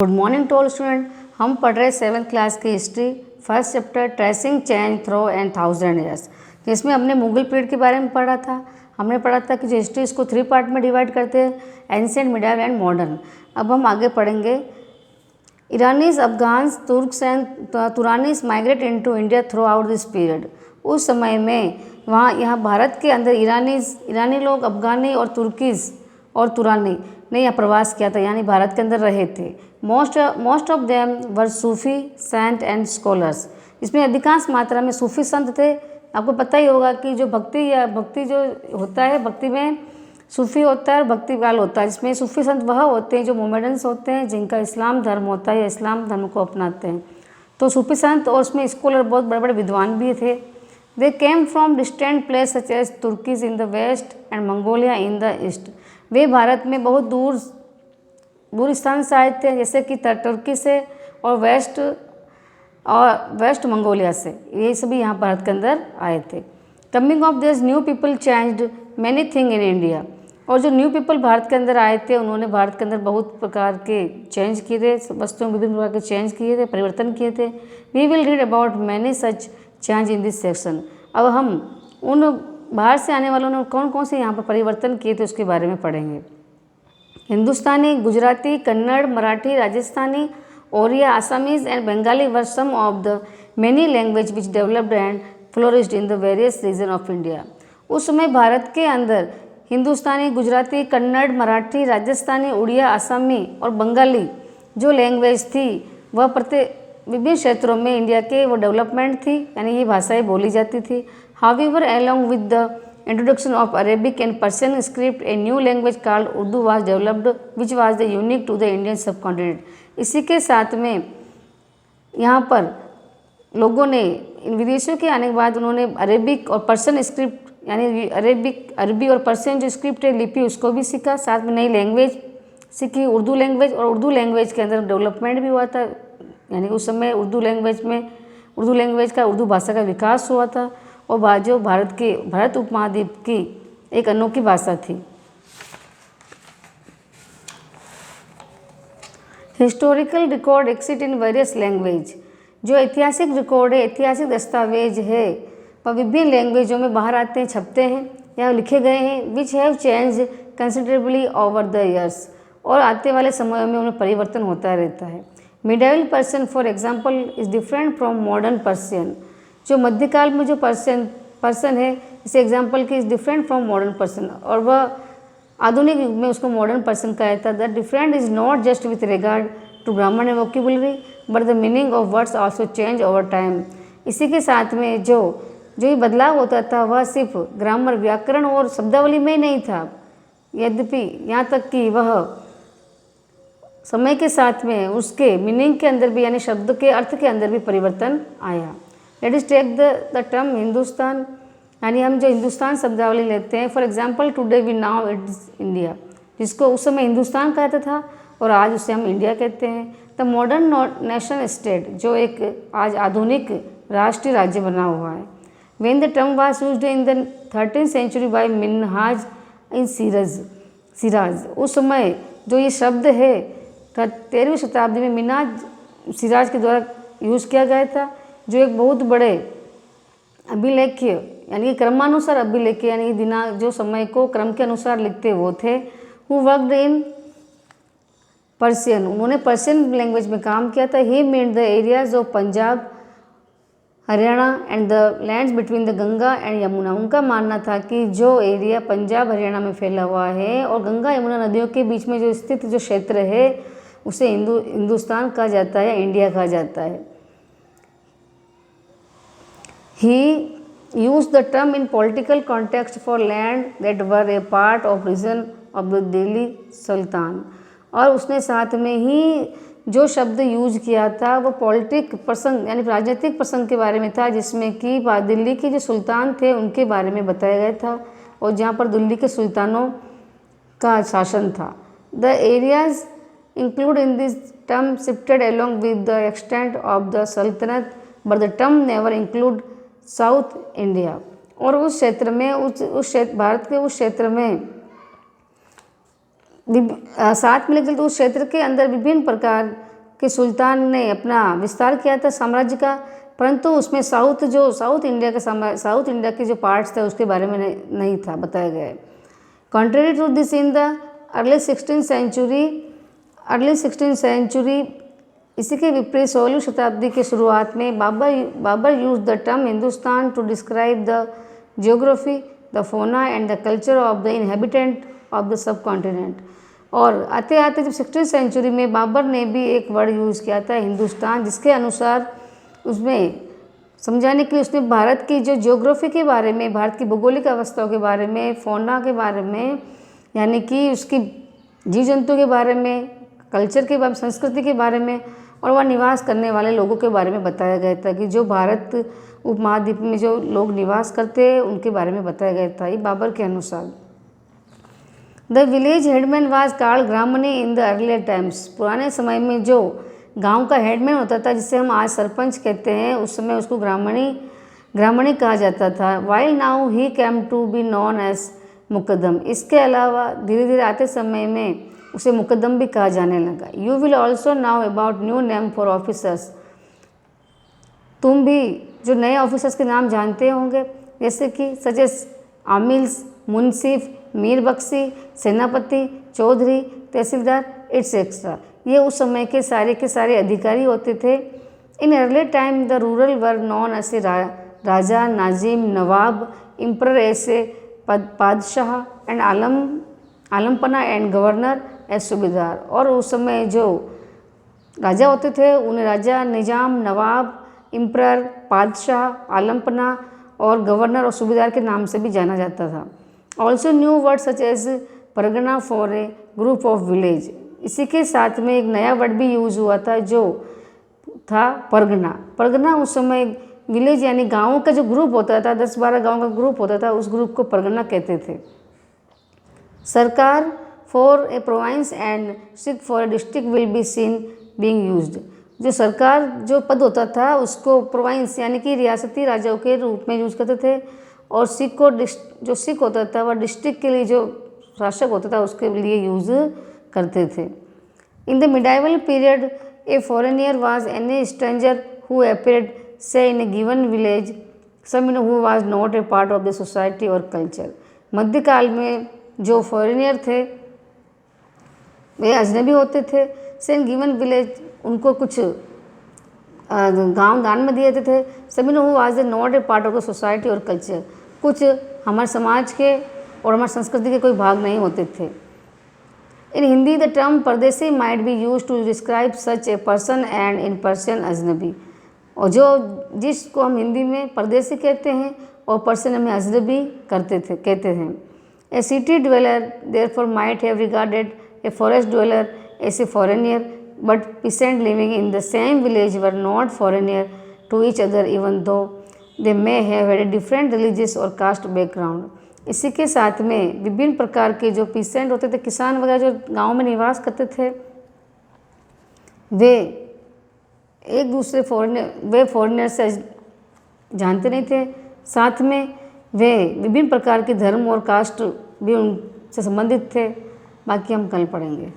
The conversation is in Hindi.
Good morning to all student. हम पढ़ रहे 7th क्लास की history, first chapter tracing change throw and 1000 years, जिसमें हमने मुगल पीरियड के बारे में पढ़ा था। हमने पढ़ा था कि जो हिस्ट्री इसको 3 पार्ट में डिवाइड करते हैं, एंशिएंट, मिडिवल एंड मॉडर्न। अब हम आगे पढ़ेंगे। Iranis, Afghans, Turks and Turanis migrate into India throughout this period. उस समय में यहाँ भारत के अंदर ईरानी लोग, अफगानी और तुर्कीज और तुरानी ने यहाँ प्रवास किया था, यानी भारत के अंदर रहे थे। Most of them were Sufi saint and scholars. इसमें अधिकांश मात्रा में सूफी संत थे। आपको पता ही होगा कि जो भक्ति जो होता है, भक्ति में सूफी होता है और भक्ति काल होता है। जिसमें सूफी संत वह होते हैं जो मोमेडन्स होते हैं, जिनका इस्लाम धर्म होता है या इस्लाम धर्म को अपनाते हैं। तो सूफी संत और उसमें स्कॉलर बहुत बड़े बड़े विद्वान भी थे। They came from distant place such as Turkeys in the west and Mongolia in the east. वे भारत में बहुत दूर स्थान से आए थे, जैसे कि तुर्की से और वेस्ट मंगोलिया से। ये सभी यहाँ भारत के अंदर आए थे। Coming of this new people changed many thing in India. और जो न्यू पीपल भारत के अंदर आए थे, उन्होंने भारत के अंदर बहुत प्रकार के चेंज किए थे, वस्तुओं विभिन्न प्रकार के चेंज किए थे, परिवर्तन किए थे। We will read about many such change in this section. अब हम उन बाहर से आने वालों ने कौन कौन से यहाँ पर परिवर्तन किए थे उसके बारे में पढ़ेंगे। Hindustani, Gujarati, Kannada, Marathi, Rajasthani, Oriya, Assamese and Bengali were some of the many language which developed and flourished in the various region of India. उस समय भारत के अंदर हिंदुस्तानी, गुजराती, कन्नड़, मराठी, राजस्थानी, उड़िया, आसामी और बंगाली जो लैंग्वेज थी वह विभिन्न क्षेत्रों में इंडिया के वो डेवलपमेंट थी, यानी ये भाषाएं बोली जाती थी। However along with the introduction of Arabic and Persian script, a new language called Urdu was developed, which was the unique to the Indian subcontinent. इसी के साथ में यहाँ पर लोगों ने इन विदेशियों के आने के बाद उन्होंने अरेबिक और पर्शियन स्क्रिप्ट, यानी अरबी और पर्शियन जो स्क्रिप्ट है, लिपि, उसको भी सीखा। साथ में नई लैंग्वेज सीखी, उर्दू लैंग्वेज, और उर्दू लैंग्वेज के अंदर डेवलपमेंट भी हुआ था, यानी उस समय उर्दू भाषा का विकास हुआ था और जो भारत उपमहाद्वीप की एक अनोखी भाषा थी। Historical record exist in various language. जो ऐतिहासिक रिकॉर्ड है, ऐतिहासिक दस्तावेज है, वह विभिन्न लैंग्वेजों में बाहर आते हैं, छपते हैं या लिखे गए हैं। Which have change considerably over the years. और आते वाले समयों में उनमें परिवर्तन होता रहता है। Medieval Persian for example is different from modern Persian. जो मध्यकाल में जो पर्सन है, इसे एग्जाम्पल की is different from modern person, और वह आधुनिक युग में उसको मॉडर्न पर्सन कहा जाता है। The different is not just with regard to grammar and vocabulary but the meaning of words also change over time. इसी के साथ में जो ये बदलाव होता था वह सिर्फ ग्रामर, व्याकरण और शब्दावली में नहीं था, यद्यपि यहाँ तक कि वह समय के साथ में उसके मीनिंग के अंदर भी, यानी शब्द के अर्थ के अंदर भी परिवर्तन आया। Let is take the term Hindustan, यानी हम जो हिंदुस्तान शब्दावली लेते हैं। For example today we now it is India, जिसको उस समय हिंदुस्तान कहता था और आज उसे हम इंडिया कहते हैं। द मॉडर्न नेशन स्टेट, जो एक आज आधुनिक राष्ट्रीय राज्य बना हुआ है। When the term was used in the 13th century by Minhaj इन सिराज। उस समय जो ये शब्द है 13वीं शताब्दी में मिन्हाज सिराज के द्वारा यूज़ किया गया था, जो एक बहुत बड़े अभिलेख्य, यानी क्रमानुसार अभिलेख्य, यानी दिनांक, जो समय को क्रम के अनुसार लिखते वो थे। हु वर्कड इन पर्शियन, उन्होंने पर्शियन लैंग्वेज में काम किया था। He made the areas of Punjab, Haryana and the lands between the Ganga and Yamuna. उनका मानना था कि जो एरिया पंजाब हरियाणा में फैला हुआ है और गंगा यमुना नदियों के बीच में जो स्थित जो क्षेत्र है, उसे हिंदुस्तान कहा जाता है, इंडिया कहा जाता है। He used the term in political context for land that were a part of region of the Delhi Sultan। और उसने साथ में ही जो शब्द यूज किया था वो पॉलिटिक प्रसंग, यानी राजनीतिक प्रसंग के बारे में था, जिसमें कि दिल्ली के जो सुल्तान थे उनके बारे में बताया गया था, और जहाँ पर दिल्ली के सुल्तानों का शासन था। The areas include in this term shifted along with the extent of the sultanate, but the term never include south India. और उस क्षेत्र में भारत के उस क्षेत्र में साथ में, लेकिन उस क्षेत्र के अंदर विभिन्न प्रकार कि सुल्तान ने अपना विस्तार किया था साम्राज्य का, परंतु उसमें साउथ इंडिया के जो पार्ट्स थे उसके बारे में नहीं था बताया गया है। Contrary to this, in the early 16th century, इसी के विपरीत 16वीं शताब्दी के शुरुआत में Babur use the term Hindustan to describe the geography, the fauna and the culture of the inhabitant of the subcontinent. और आते आते जब 16वीं सेंचुरी में बाबर ने भी एक वर्ड यूज़ किया था हिंदुस्तान, जिसके अनुसार उसमें समझाने के लिए उसने भारत की जो जियोग्राफी के बारे में, भारत की भौगोलिक अवस्थाओं के बारे में, फोना के बारे में, यानी कि उसकी जीव जंतु के बारे में, कल्चर के बारे में, संस्कृति के बारे में और वहाँ निवास करने वाले लोगों के बारे में बताया गया था कि जो भारत उपमहाद्वीप में जो लोग निवास करते हैं उनके बारे में बताया गया था। ये बाबर के अनुसार the village headman was called gramani in the earlier times. पुराने समय में जो गांव का हेडमैन होता था, जिसे हम आज सरपंच कहते हैं, उस समय उसको ग्रामणी कहा जाता था। While now he came to be known as muqaddam. इसके अलावा धीरे धीरे आते समय में उसे मुकद्दम भी कहा जाने लगा। You will also now about new name for officers. तुम भी जो नए ऑफिसर्स के नाम जानते होंगे, जैसे कि सच एज आमिल्स, मुंसिफ, मीर बख्शी, सेनापति, चौधरी, तहसीलदार एटसेट्रा। ये उस समय के सारे अधिकारी होते थे। In early time the rural were known as raja, nazim, nawab, emperor as padshah and alampana and governor as subedar. और उस समय जो राजा होते थे उन्हें राजा, निजाम, नवाब, इम्पर, पादशाह, आलमपना और गवर्नर और सूबेदार के नाम से भी जाना जाता था। Also new word such as pargana for a group of village. इसी के साथ में एक नया वर्ड भी यूज़ हुआ था जो था परगना। परगना उस समय विलेज यानी गाँव का जो ग्रुप होता था, 10-12 गाँव का ग्रुप होता था, उस ग्रुप को परगना कहते थे। सरकार for a province and Sikh for a district will be seen being used. जो सरकार जो पद होता था उसको प्रोविंस यानी कि रियासती राजाओं के रूप में यूज़ करते थे, और जो सिख होता था वह डिस्ट्रिक्ट के लिए जो शासक होता था उसके लिए यूज़ करते थे। In the medieval period a foreigner was any stranger who appeared say in a given village some who was not a part of the society और कल्चर। मध्यकाल में जो फॉरेनियर थे वे अजनबी होते थे। से इन गिवन विलेज उनको कुछ गांव दान में दिए थे। सभी who was not a part of the society और कल्चर, कुछ हमारे समाज के और हमारी संस्कृति के कोई भाग नहीं होते थे। In Hindi the term pardesi might be use to describe such a person and in person ajnabi. और जिसको हम हिंदी में परदेसी कहते हैं और पर्सन में अजनबी कहते हैं। A city dweller therefore might have regarded a forest dweller as a foreigner, but peasants living in the same village were not foreigner to each other even though they may have had a different religious or caste background। इसी के साथ में विभिन्न प्रकार के जो पीसेंट होते थे, किसान वगैरह जो गांव में निवास करते थे, वे एक दूसरे फॉरेनर से जानते नहीं थे। साथ में वे विभिन्न प्रकार के धर्म और कास्ट भी उनसे संबंधित थे। बाकी हम कल पढ़ेंगे।